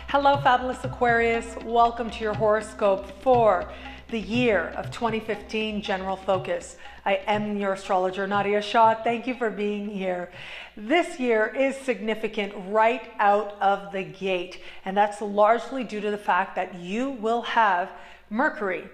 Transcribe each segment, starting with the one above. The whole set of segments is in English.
Hello, fabulous Aquarius. Welcome to your horoscope for the year of 2015 General Focus. I am your astrologer, Nadiya Shah. Thank you for being here. This year is significant right out of the gate, and that's largely due to the fact that you will have Mercury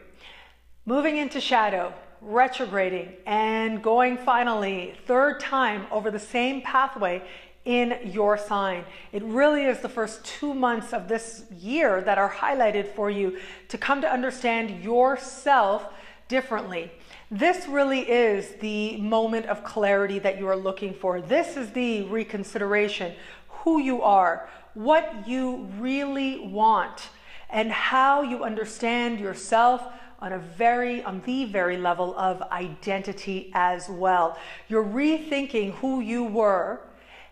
moving into shadow, retrograding, and going finally third time over the same pathway in your sign. It really is the first 2 months of this year that are highlighted for you to come to understand yourself differently. This really is the moment of clarity that you are looking for. This is the reconsideration, who you are, what you really want, and how you understand yourself on the very level of identity as well. You're rethinking who you were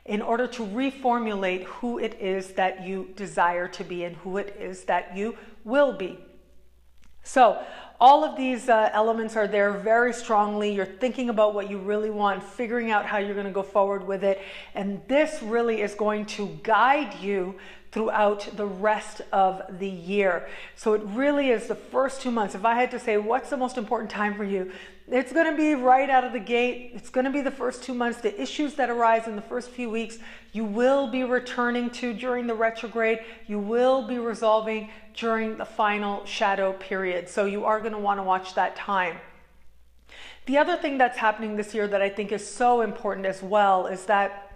in order to reformulate who it is that you desire to be and who it is that you will be. So all of these elements are there very strongly. You're thinking about what you really want, figuring out how you're going to go forward with it. And this really is going to guide you throughout the rest of the year. So it really is the first 2 months. If I had to say what's the most important time for you, it's going to be right out of the gate. It's going to be the first 2 months. The issues that arise in the first few weeks, you will be returning to during the retrograde. You will be resolving during the final shadow period. So you are going to want to watch that time. The other thing that's happening this year that I think is so important as well is that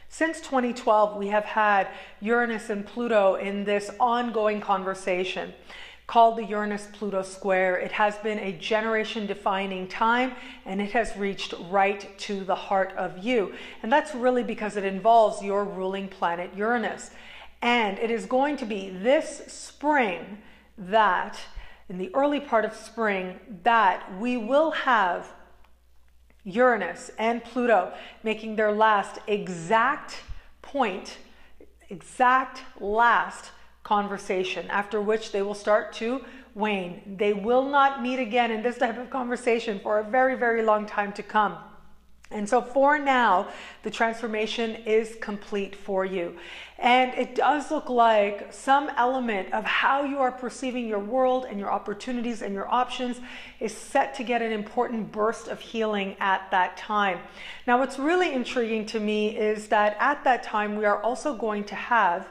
since 2012, we have had Uranus and Pluto in this ongoing conversation called the Uranus-Pluto square. It has been a generation-defining time, and it has reached right to the heart of you. And that's really because it involves your ruling planet Uranus. And it is going to be this spring that, in the early part of spring, that we will have Uranus and Pluto making their last last conversation, after which they will start to wane. They will not meet again in this type of conversation for a very, very long time to come. And so for now, the transformation is complete for you. And it does look like some element of how you are perceiving your world and your opportunities and your options is set to get an important burst of healing at that time. Now, what's really intriguing to me is that at that time, we are also going to have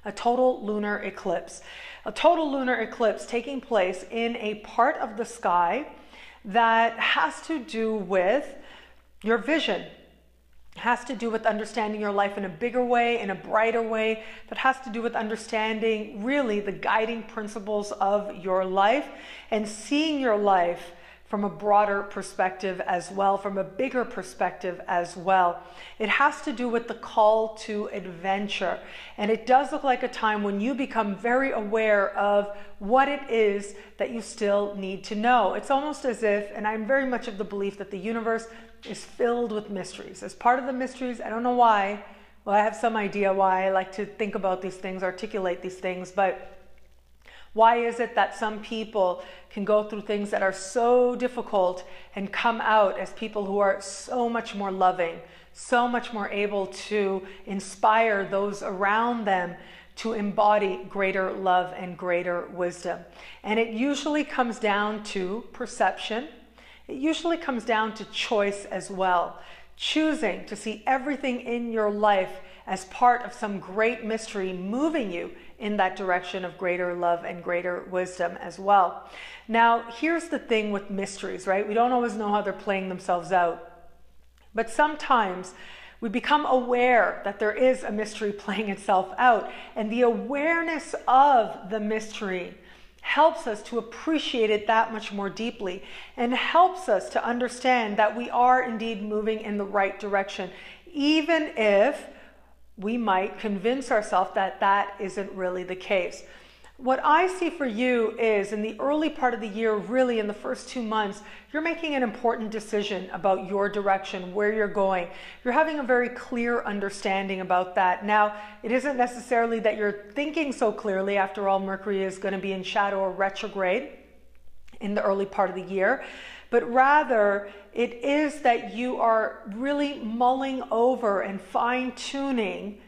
a total lunar eclipse. A total lunar eclipse taking place in a part of the sky that has to do with your vision. It has to do with understanding your life in a bigger way, in a brighter way. That has to do with understanding really the guiding principles of your life and seeing your life from a broader perspective as well, from a bigger perspective as well. It has to do with the call to adventure. And it does look like a time when you become very aware of what it is that you still need to know. It's almost as if, and I'm very much of the belief that the universe is filled with mysteries. As part of the mysteries, I don't know why, well, I have some idea why I like to think about these things, articulate these things, but why is it that some people can go through things that are so difficult and come out as people who are so much more loving, so much more able to inspire those around them to embody greater love and greater wisdom? And it usually comes down to perception. It usually comes down to choice as well. Choosing to see everything in your life as part of some great mystery moving you in that direction of greater love and greater wisdom as well. Now, here's the thing with mysteries, right? We don't always know how they're playing themselves out. But sometimes we become aware that there is a mystery playing itself out. And the awareness of the mystery helps us to appreciate it that much more deeply and helps us to understand that we are indeed moving in the right direction, even if we might convince ourselves that that isn't really the case. What I see for you is in the early part of the year, really in the first 2 months, you're making an important decision about your direction, where you're going. You're having a very clear understanding about that. Now, it isn't necessarily that you're thinking so clearly. After all, Mercury is going to be in shadow or retrograde in the early part of the year, but rather it is that you are really mulling over and fine-tuning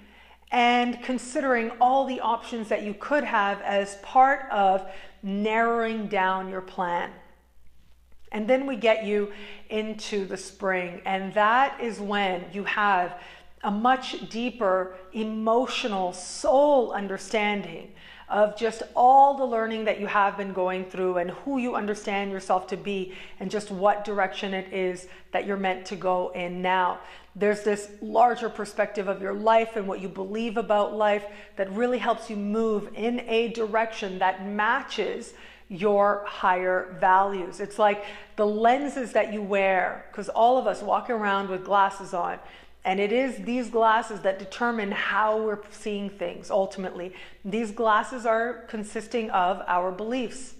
and considering all the options that you could have as part of narrowing down your plan. And then we get you into the spring, and that is when you have a much deeper emotional soul understanding of just all the learning that you have been going through and who you understand yourself to be and just what direction it is that you're meant to go in now. There's this larger perspective of your life and what you believe about life that really helps you move in a direction that matches your higher values. It's like the lenses that you wear, because all of us walk around with glasses on, and it is these glasses that determine how we're seeing things ultimately. These glasses are consisting of our beliefs.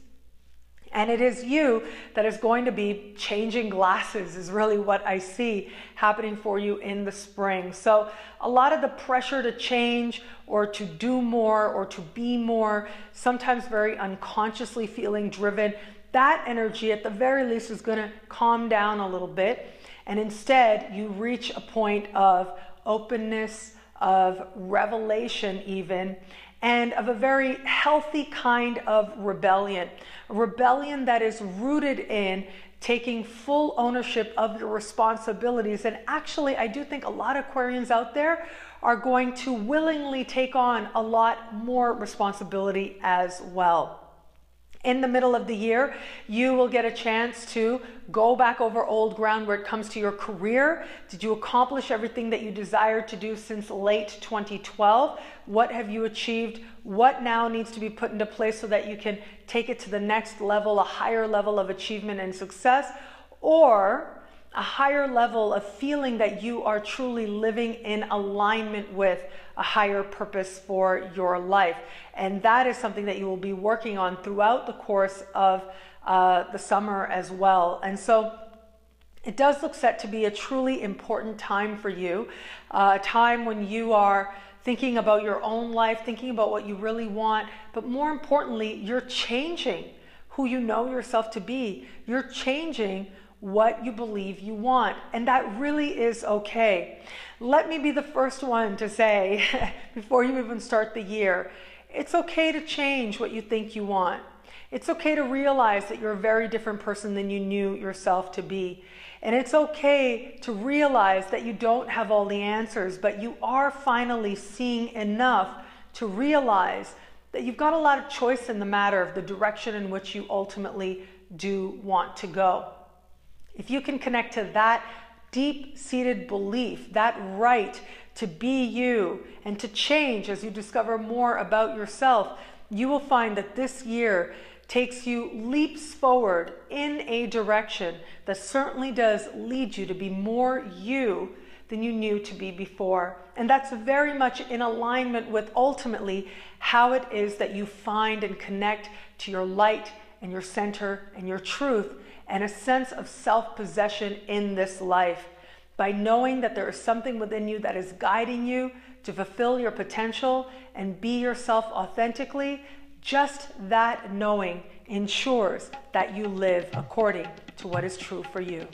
And it is you that is going to be changing glasses, is really what I see happening for you in the spring. So a lot of the pressure to change or to do more or to be more, sometimes very unconsciously feeling driven, that energy at the very least is going to calm down a little bit. And instead you reach a point of openness, of revelation even, and of a very healthy kind of rebellion. A rebellion that is rooted in taking full ownership of your responsibilities. And actually, I do think a lot of Aquarians out there are going to willingly take on a lot more responsibility as well. In the middle of the year, you will get a chance to go back over old ground where it comes to your career. Did you accomplish everything that you desired to do since late 2012? What have you achieved? What now needs to be put into place so that you can take it to the next level, a higher level of achievement and success, or a higher level of feeling that you are truly living in alignment with a higher purpose for your life. And that is something that you will be working on throughout the course of the summer as well. And so it does look set to be a truly important time for you, a time when you are thinking about your own life, thinking about what you really want, but more importantly, you're changing who you know yourself to be. You're changing what you believe you want, and that really is okay. Let me be the first one to say, before you even start the year, it's okay to change what you think you want. It's okay to realize that you're a very different person than you knew yourself to be. And it's okay to realize that you don't have all the answers, but you are finally seeing enough to realize that you've got a lot of choice in the matter of the direction in which you ultimately do want to go. If you can connect to that deep-seated belief, that right to be you and to change as you discover more about yourself, you will find that this year takes you leaps forward in a direction that certainly does lead you to be more you than you knew to be before. And that's very much in alignment with ultimately how it is that you find and connect to your light and your center and your truth and a sense of self-possession in this life. By knowing that there is something within you that is guiding you to fulfill your potential and be yourself authentically, just that knowing ensures that you live according to what is true for you.